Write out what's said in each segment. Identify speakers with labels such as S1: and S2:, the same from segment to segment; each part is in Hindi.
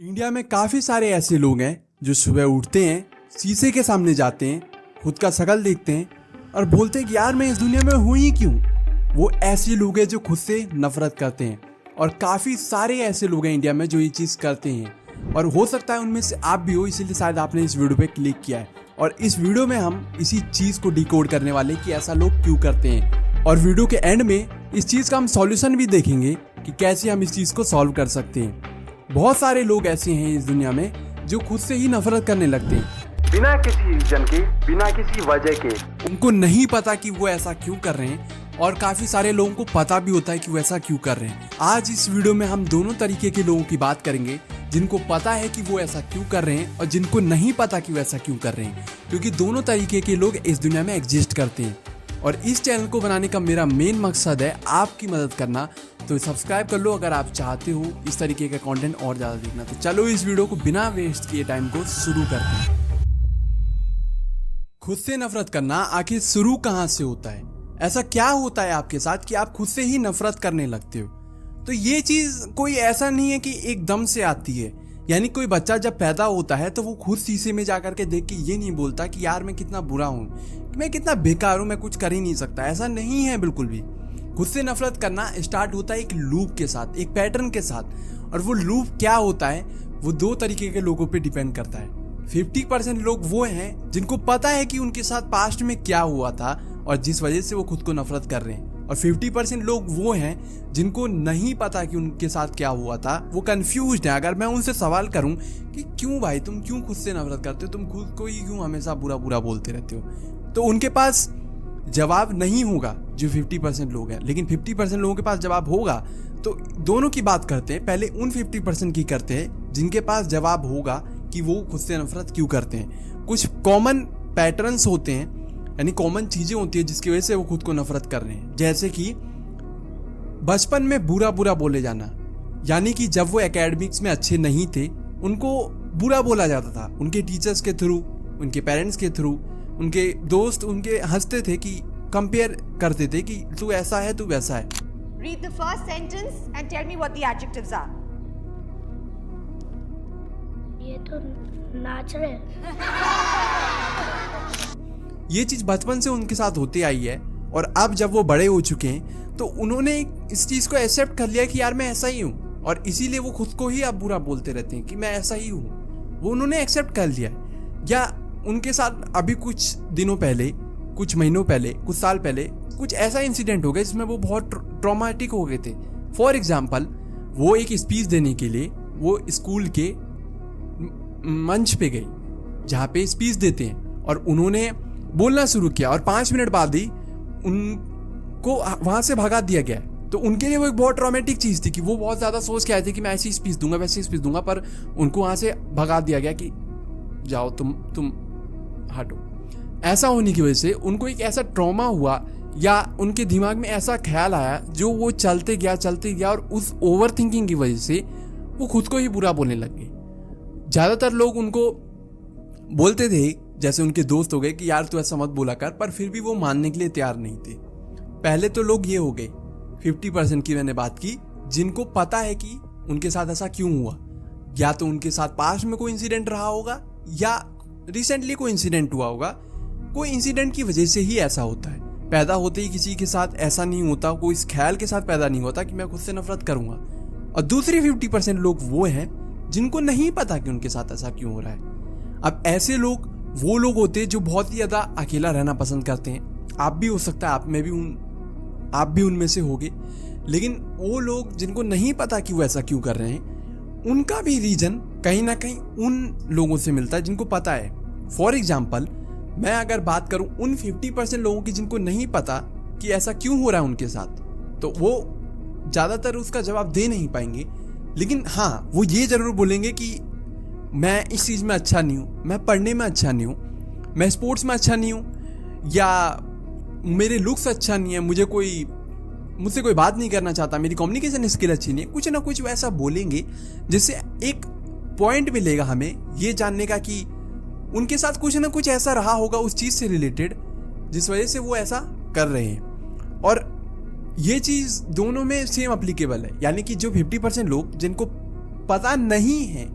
S1: इंडिया में काफ़ी सारे ऐसे लोग हैं जो सुबह उठते हैं, शीशे के सामने जाते हैं, खुद का शक्ल देखते हैं और बोलते हैं कि यार मैं इस दुनिया में हूँ ही क्यों। वो ऐसे लोग हैं जो खुद से नफरत करते हैं और काफ़ी सारे ऐसे लोग हैं इंडिया में जो ये चीज़ करते हैं और हो सकता है उनमें से आप भी हो, इसीलिए शायद आपने इस वीडियो पे क्लिक किया है। और इस वीडियो में हम इसी चीज़ को डिकोड करने वाले कि ऐसा लोग क्यों करते हैं और वीडियो के एंड में इस चीज़ का हम सॉल्यूशन भी देखेंगे कि कैसे हम इस चीज़ को सॉल्व कर सकते हैं। बहुत सारे लोग ऐसे हैं इस दुनिया में जो खुद से ही नफरत करने लगते हैं
S2: बिना किसी रीजन के, बिना किसी वजह के।
S1: उनको नहीं पता कि वो ऐसा क्यों कर रहे हैं और काफी सारे लोगों को पता भी होता है कि वो ऐसा क्यों कर रहे हैं। आज इस वीडियो में हम दोनों तरीके के लोगों की बात करेंगे, जिनको पता है कि वो ऐसा क्यों कर रहे हैं और जिनको नहीं पता कि वो ऐसा क्यों कर रहे हैं, क्योंकि दोनों तरीके के लोग इस दुनिया में एग्जिस्ट करते हैं। और इस चैनल को बनाने का मेरा मेन मकसद है आपकी मदद करना, तो सब्सक्राइब कर लो अगर आप चाहते हो इस तरीके का कंटेंट और ज़्यादा देखना। तो चलो इस वीडियो को बिना वेस्ट किए टाइम को शुरू करते हैं। खुद से नफरत करना आखिर शुरू कहाँ से होता है? ऐसा क्या होता है आपके साथ कि आप खुद से ही नफरत करने लगते हो? तो ये चीज़ कोई ऐसा नहीं है कि एकदम से आती है। यानी कोई बच्चा जब पैदा होता है तो वो खुद शीशे में जाकर के देख के ये नहीं बोलता कि यार मैं कितना बुरा हूँ, मैं कितना बेकार हूँ, मैं कुछ कर ही नहीं सकता। ऐसा नहीं है बिल्कुल भी। खुद से नफरत करना स्टार्ट होता है एक लूप के साथ, एक पैटर्न के साथ। और वो लूप क्या होता है वो दो तरीके के लोगों पे डिपेंड करता है। 50% लोग वो हैं जिनको पता है कि उनके साथ पास्ट में क्या हुआ था और जिस वजह से वो खुद को नफरत कर रहे हैं। और 50% लोग वो हैं जिनको नहीं पता कि उनके साथ क्या हुआ था, वो कंफ्यूज्ड हैं। अगर मैं उनसे सवाल करूं कि क्यों भाई तुम क्यों खुद से नफरत करते हो, तुम खुद को ही क्यों हमेशा बुरा बुरा बोलते रहते हो, तो उनके पास जवाब नहीं होगा जो 50% लोग हैं। लेकिन 50% लोगों के पास जवाब होगा। तो दोनों की बात करते हैं, पहले उन 50% की करते हैं जिनके पास जवाब होगा कि वो खुद से नफरत क्यों करते हैं। कुछ कॉमन पैटर्न्स होते हैं, यानी कॉमन चीजें होती है जिसकी वजह से वो खुद को नफरत कर रहे हैं। जैसे कि बचपन में बुरा बुरा बोले जाना, यानी कि जब वो एकेडमिक्स में अच्छे नहीं थे उनको बुरा बोला जाता था, उनके टीचर्स के थ्रू, उनके पेरेंट्स के थ्रू, उनके दोस्त उनके हंसते थे कि कंपेयर करते थे कि तू ऐसा है तू वैसा है।
S3: Read the first sentence and tell me what the adjectives are.
S4: ये तो नाच रहे हैं।
S1: ये चीज बचपन से उनके साथ होती आई है और अब जब वो बड़े हो चुके हैं तो उन्होंने इस चीज को एक्सेप्ट कर लिया कि यार मैं ऐसा ही हूँ, और इसीलिए वो खुद को ही अब बुरा बोलते रहते हैं कि मैं ऐसा ही हूँ। वो उन्होंने एक्सेप्ट कर लिया। या उनके साथ अभी कुछ दिनों पहले, कुछ महीनों पहले, कुछ साल पहले कुछ ऐसा इंसिडेंट हो गया जिसमें वो बहुत ट्रॉमेटिक हो गए थे। फॉर एग्जाम्पल, वो एक स्पीच देने के लिए वो स्कूल के मंच पे गई जहाँ पे स्पीच देते हैं, और उन्होंने बोलना शुरू किया और 5 मिनट बाद ही उनको वहां से भगा दिया गया। तो उनके लिए वो एक बहुत ट्रॉमेटिक चीज थी कि वो बहुत ज्यादा सोच के आए थे कि मैं ऐसी स्पीच दूंगा वैसी स्पीच दूंगा, पर उनको वहां से भगा दिया गया कि जाओ तुम हटो। ऐसा होने की वजह से उनको एक ऐसा ट्रॉमा हुआ या उनके दिमाग में ऐसा ख्याल आया जो वो चलते गया और उस ओवर थिंकिंग की वजह से वो खुद को ही बुरा बोलने लग गए। ज्यादातर लोग उनको बोलते थे, जैसे उनके दोस्त हो गए कि यार तू ऐसा मत बोला कर, पर फिर भी वो मानने के लिए तैयार नहीं थे। पहले तो लोग ये हो गए 50% की मैंने बात की, जिनको पता है कि उनके साथ ऐसा क्यों हुआ। या तो उनके साथ पास्ट में कोई इंसिडेंट रहा होगा या रिसेंटली कोई इंसिडेंट हुआ होगा। कोई इंसिडेंट की वजह से ही ऐसा होता है। पैदा होते ही किसी के साथ ऐसा नहीं होता, कोई इस ख्याल के साथ पैदा नहीं होता कि मैं खुद से नफरत करूंगा। और दूसरी 50% लोग वो हैं जिनको नहीं पता कि उनके साथ ऐसा क्यों हो रहा है। अब ऐसे लोग वो लोग होते हैं जो बहुत ही ज्यादा अकेला रहना पसंद करते हैं। आप भी हो सकता है, आप भी उनमें से होगे। लेकिन वो लोग जिनको नहीं पता कि वो ऐसा क्यों कर रहे हैं, उनका भी रीजन कहीं ना कहीं उन लोगों से मिलता है जिनको पता है। फॉर एग्जाम्पल, मैं अगर बात करूं उन 50% लोगों की जिनको नहीं पता कि ऐसा क्यों हो रहा है उनके साथ, तो वो ज्यादातर उसका जवाब दे नहीं पाएंगे। लेकिन हाँ, वो ये जरूर बोलेंगे कि मैं इस चीज में अच्छा नहीं हूँ, मैं पढ़ने में अच्छा नहीं हूँ, मैं स्पोर्ट्स में अच्छा नहीं हूँ, या मेरे लुक्स अच्छा नहीं है, मुझसे कोई बात नहीं करना चाहता, मेरी कम्युनिकेशन स्किल अच्छी नहीं है। कुछ ना कुछ वैसा बोलेंगे जिससे एक पॉइंट मिलेगा हमें ये जानने का कि उनके साथ कुछ ना कुछ ऐसा रहा होगा उस चीज से रिलेटेड जिस वजह से वो ऐसा कर रहे हैं। और ये चीज दोनों में सेम अप्लीकेबल है। यानी कि जो 50% लोग जिनको पता नहीं है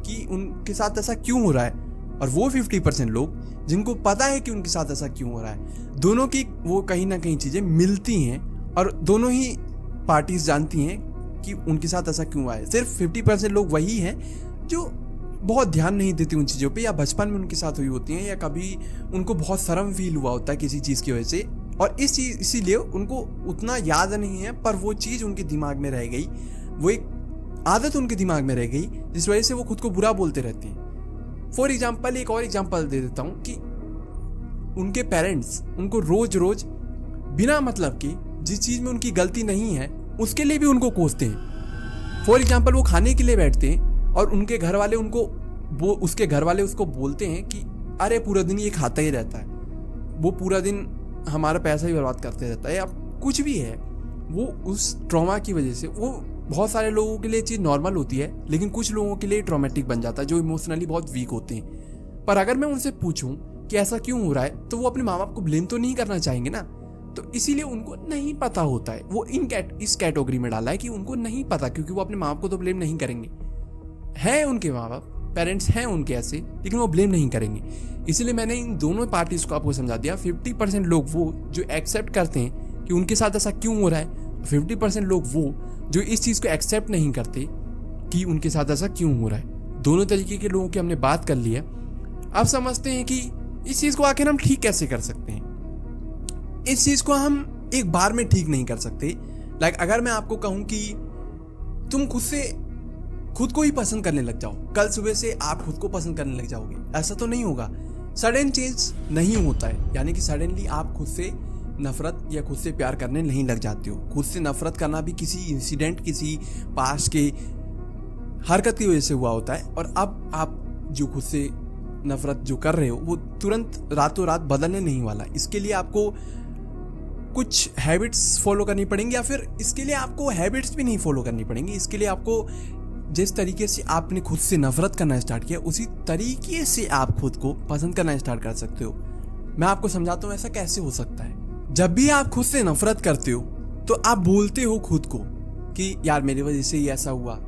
S1: कि उनके साथ ऐसा क्यों हो रहा है, और वो 50% लोग जिनको पता है कि उनके साथ ऐसा क्यों हो रहा है। दोनों की वो कहीं ना कहीं चीज़ें मिलती हैं और दोनों ही पार्टीज जानती हैं कि उनके साथ ऐसा क्यों हुआ है। सिर्फ 50% लोग वही हैं जो बहुत ध्यान नहीं देते उन चीज़ों पे, या बचपन में उनके साथ हुई होती हैं, या कभी उनको बहुत शर्म फील हुआ होता है किसी चीज़ की वजह से, और इसीलिए उनको उतना याद नहीं है, पर वो चीज़ उनके दिमाग में रह गई, वो एक आदत उनके दिमाग में रह गई जिस वजह से वो खुद को बुरा बोलते रहते हैं। फॉर एग्जाम्पल, एक और एग्जाम्पल दे देता हूँ कि उनके पेरेंट्स उनको रोज रोज बिना मतलब के जिस चीज़ में उनकी गलती नहीं है उसके लिए भी उनको कोसते हैं। फॉर एग्जाम्पल, वो खाने के लिए बैठते हैं और उनके घर वाले उसके घर वाले उसको बोलते हैं कि अरे पूरा दिन ये खाता ही रहता है, वो पूरा दिन हमारा पैसा ही बर्बाद करते रहता है, या कुछ भी है। वो उस ट्रॉमा की वजह से, वो बहुत सारे लोगों के लिए चीज़ नॉर्मल होती है, लेकिन कुछ लोगों के लिए ट्रॉमेटिक बन जाता है जो इमोशनली बहुत वीक होते हैं। पर अगर मैं उनसे पूछूं कि ऐसा क्यों हो रहा है, तो वो अपने माँ बाप को ब्लेम तो नहीं करना चाहेंगे ना, तो इसीलिए उनको नहीं पता होता है। वो इस कैटेगरी में डाला है कि उनको नहीं पता, क्योंकि वो अपने माँ बाप को तो ब्लेम नहीं करेंगे। है उनके माँ बाप, पेरेंट्स हैं उनके ऐसे, लेकिन वो ब्लेम नहीं करेंगे। इसलिए मैंने इन दोनों पार्टीज को आपको समझा दिया। 50% लोग वो जो एक्सेप्ट करते हैं कि उनके साथ ऐसा क्यों हो रहा है, 50% लोग वो जो इस चीज़ को एक्सेप्ट नहीं करते कि उनके साथ ऐसा क्यों हो रहा है। दोनों तरीके के लोगों की हमने बात कर ली है। अब समझते हैं कि इस चीज़ को आखिर हम ठीक कैसे कर सकते हैं। इस चीज़ को हम एक बार में ठीक नहीं कर सकते। लाइक अगर मैं आपको कहूँ कि तुम खुद को ही पसंद करने लग जाओ, कल सुबह से आप खुद को पसंद करने लग जाओगे, ऐसा तो नहीं होगा। सडन चेंज नहीं होता है, यानी कि सडनली आप खुद से नफरत या खुद से प्यार करने नहीं लग जाते हो। खुद से नफरत करना भी किसी इंसिडेंट, किसी पास्ट के हरकत की वजह से हुआ होता है, और अब आप जो खुद से नफरत जो कर रहे हो वो तुरंत रातों रात बदलने नहीं वाला। इसके लिए आपको कुछ हैबिट्स फॉलो करनी पड़ेंगी, या फिर इसके लिए आपको हैबिट्स भी नहीं फॉलो करनी पड़ेंगी। इसके लिए आपको जिस तरीके से आपने खुद से नफरत करना स्टार्ट किया, उसी तरीके से आप खुद को पसंद करना स्टार्ट कर सकते हो। मैं आपको समझाता हूँ ऐसा कैसे हो सकता है। जब भी आप खुद से नफरत करते हो तो आप बोलते हो खुद को कि यार मेरी वजह से ही ऐसा हुआ,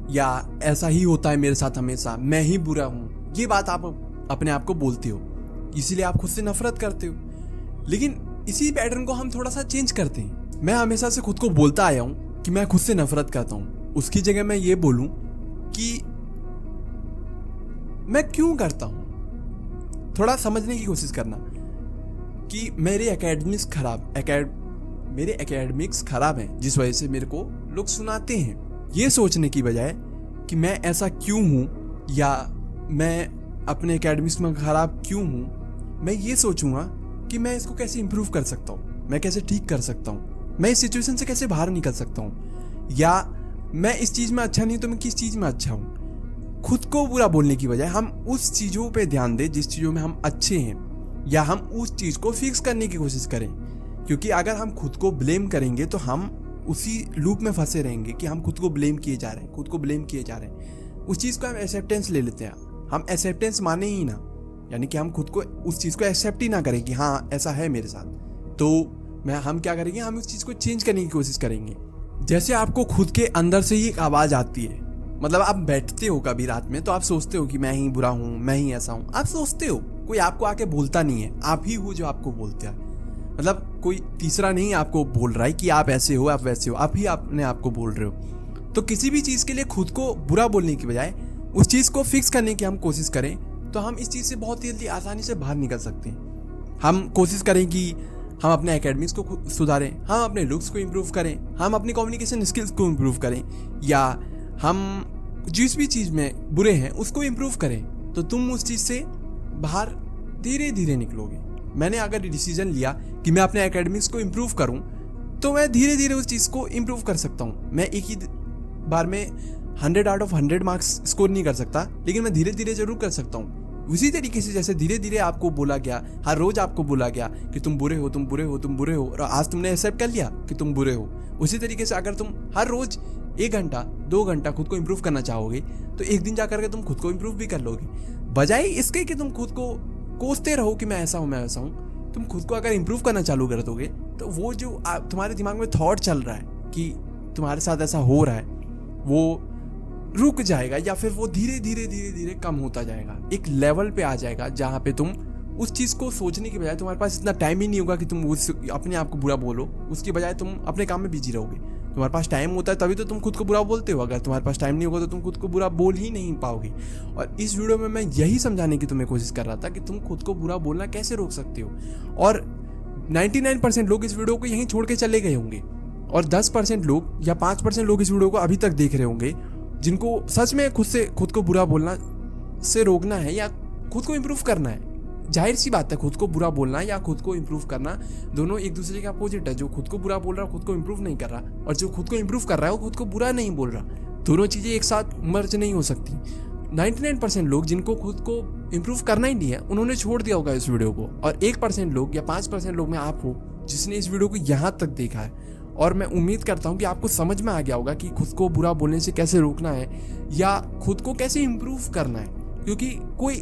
S1: या ऐसा ही होता है मेरे साथ हमेशा, मैं ही बुरा हूँ। ये बात आप अपने आप को बोलते हो, इसीलिए आप खुद से नफरत करते हो। लेकिन इसी पैटर्न को हम थोड़ा सा चेंज करते हैं। मैं हमेशा से खुद को बोलता आया हूँ कि मैं खुद से नफरत करता हूँ, उसकी जगह मैं ये बोलूं कि मैं क्यों करता हूं। थोड़ा समझने की कोशिश करना कि मेरे एकेडमिक्स खराब हैं जिस वजह से मेरे को लोग सुनाते हैं। ये सोचने की बजाय कि मैं ऐसा क्यों हूं, या मैं अपने एकेडमिक्स में खराब क्यों हूं, मैं ये सोचूंगा कि मैं इसको कैसे इंप्रूव कर सकता हूं, मैं कैसे ठीक कर सकता हूं, मैं इस सिचुएशन से कैसे बाहर निकल सकता हूं, या मैं इस चीज़ में अच्छा नहीं तो मैं किस चीज़ में अच्छा हूँ। खुद को बुरा बोलने की बजाय हम उस चीज़ों पे ध्यान दें जिस चीज़ों में हम अच्छे हैं, या हम उस चीज़ को फिक्स करने की कोशिश करें। क्योंकि अगर हम खुद को ब्लेम करेंगे तो हम उसी लूप में फंसे रहेंगे कि हम खुद को ब्लेम किए जा रहे हैं, उस चीज़ को हम एक्सेप्टेंस ले लेते हैं। हम एक्सेप्टेंस माने ही ना, यानी कि हम खुद को उस चीज़ को एक्सेप्ट ही ना करें कि हाँ ऐसा है मेरे साथ, तो हम क्या करेंगे, हम उस चीज़ को चेंज करने की कोशिश करेंगे। जैसे आपको खुद के अंदर से ही एक आवाज़ आती है, मतलब आप बैठते हो कभी रात में तो आप सोचते हो कि मैं ही बुरा हूँ, मैं ही ऐसा हूँ, आप सोचते हो, कोई आपको आके बोलता नहीं है, आप ही हो जो आपको बोलते हैं। मतलब कोई तीसरा नहीं आपको बोल रहा है कि आप ऐसे हो, आप वैसे हो, आप ही अपने आप को बोल रहे हो। तो किसी भी चीज़ के लिए खुद को बुरा बोलने की बजाय उस चीज़ को फिक्स करने की हम कोशिश करें तो हम इस चीज़ से बहुत जल्दी आसानी से बाहर निकल सकते हैं। हम कोशिश करें कि हम अपने एकेडमिक्स को सुधारें, हम अपने लुक्स को इम्प्रूव करें, हम अपनी कम्युनिकेशन स्किल्स को इम्प्रूव करें, या हम जिस भी चीज़ में बुरे हैं उसको इम्प्रूव करें, तो तुम उस चीज़ से बाहर धीरे धीरे निकलोगे। मैंने अगर डिसीजन लिया कि मैं अपने एकेडमिक्स को इम्प्रूव करूं, तो मैं धीरे धीरे उस चीज़ को इम्प्रूव कर सकता हूं। मैं एक ही बार में 100 आउट ऑफ 100 मार्क्स स्कोर नहीं कर सकता, लेकिन मैं धीरे धीरे जरूर कर सकता हूं। उसी तरीके से जैसे धीरे धीरे आपको बोला गया, हर रोज आपको बोला गया कि तुम बुरे हो, तुम बुरे हो, तुम बुरे हो, और आज तुमने एक्सेप्ट कर लिया कि तुम बुरे हो। उसी तरीके से अगर तुम हर रोज 1 घंटा 2 घंटा खुद को इम्प्रूव करना चाहोगे, तो एक दिन जा करके तुम खुद को इम्प्रूव भी कर लोगे। बजाय इसके कि तुम खुद को कोसते रहो कि मैं ऐसा हूँ, मैं ऐसा हूँ, तुम खुद को अगर इम्प्रूव करना चालू कर दोगे तो वो जो तुम्हारे दिमाग में थॉट चल रहा है कि तुम्हारे साथ ऐसा हो रहा है, वो रुक जाएगा या फिर वो धीरे धीरे धीरे धीरे कम होता जाएगा। एक लेवल पे आ जाएगा जहाँ पे तुम उस चीज़ को सोचने के बजाय तुम्हारे पास इतना टाइम ही नहीं होगा कि तुम उस अपने आप को बुरा बोलो, उसकी बजाय तुम अपने काम में बिजी रहोगे। तुम्हारे पास टाइम होता है तभी तो तुम खुद को बुरा बोलते हो, अगर तुम्हारे पास टाइम नहीं होगा तो तुम खुद को बुरा बोल ही नहीं पाओगे। और इस वीडियो में मैं यही समझाने की तुम्हें कोशिश कर रहा था कि तुम खुद को बुरा बोलना कैसे रोक सकते हो। और 99% लोग इस वीडियो को यहीं छोड़ के चले गए होंगे और 10% लोग या 5% लोग इस वीडियो को अभी तक देख रहे होंगे जिनको सच में खुद को बुरा बोलना से रोकना है या खुद को इम्प्रूव करना है। जाहिर सी बात है, खुद को बुरा बोलना या खुद को इम्प्रूव करना दोनों एक दूसरे के अपोजिट है। जो खुद को बुरा बोल रहा है खुद को इम्प्रूव नहीं कर रहा, और जो खुद को इम्प्रूव कर रहा है वो खुद को बुरा नहीं बोल रहा। दोनों चीज़ें एक साथ मर्ज नहीं हो सकती। 99% लोग जिनको खुद को इम्प्रूव करना ही नहीं है उन्होंने छोड़ दिया होगा इस वीडियो को, और 1% लोग या 5% लोग में आप हो जिसने इस वीडियो को यहाँ तक देखा है। और मैं उम्मीद करता हूँ कि आपको समझ में आ गया होगा कि खुद को बुरा बोलने से कैसे रोकना है या खुद को कैसे इम्प्रूव करना है, क्योंकि कोई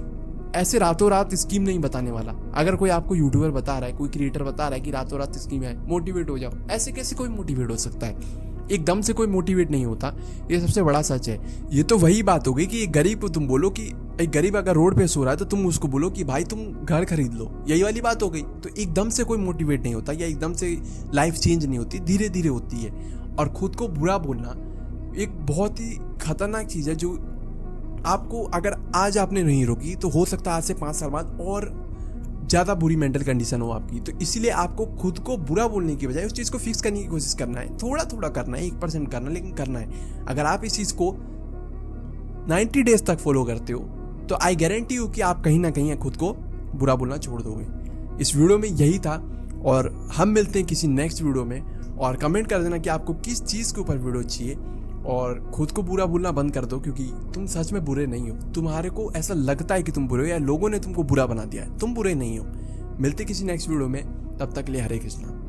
S1: ऐसे रातों रात स्कीम नहीं बताने वाला। अगर कोई आपको यूट्यूबर बता रहा है, कोई क्रिएटर बता रहा है कि रातों रात स्कीम है, मोटिवेट हो जाओ, ऐसे कैसे कोई मोटिवेट हो सकता है? एकदम से कोई मोटिवेट नहीं होता, ये सबसे बड़ा सच है। ये तो वही बात हो गई कि एक गरीब को तुम बोलो कि एक गरीब अगर रोड पे सो रहा है तो तुम उसको बोलो कि भाई तुम घर खरीद लो, यही वाली बात हो गई। तो एकदम से कोई मोटिवेट नहीं होता या एकदम से लाइफ चेंज नहीं होती, धीरे धीरे होती है। और खुद को बुरा बोलना एक बहुत ही खतरनाक चीज़ है जो आपको अगर आज आपने नहीं रोकी तो हो सकता है आज से 5 साल बाद और ज़्यादा बुरी मेंटल कंडीशन हो आपकी। तो इसीलिए आपको खुद को बुरा बोलने की बजाय उस चीज़ को फिक्स करने की कोशिश करना है। थोड़ा थोड़ा करना है, 1% करना, लेकिन करना है। अगर आप इस चीज़ को 90 डेज तक फॉलो करते हो तो आई गारंटी यू कि आप कहीं ना कहीं खुद को बुरा बोलना छोड़ दोगे। इस वीडियो में यही था और हम मिलते हैं किसी नेक्स्ट वीडियो में। और कमेंट कर देना कि आपको किस चीज़ के ऊपर वीडियो चाहिए, और खुद को बुरा बोलना बंद कर दो, क्योंकि तुम सच में बुरे नहीं हो। तुम्हारे को ऐसा लगता है कि तुम बुरे हो या लोगों ने तुमको बुरा बना दिया है, तुम बुरे नहीं हो। मिलते किसी नेक्स्ट वीडियो में, तब तक के लिए हरे कृष्णा।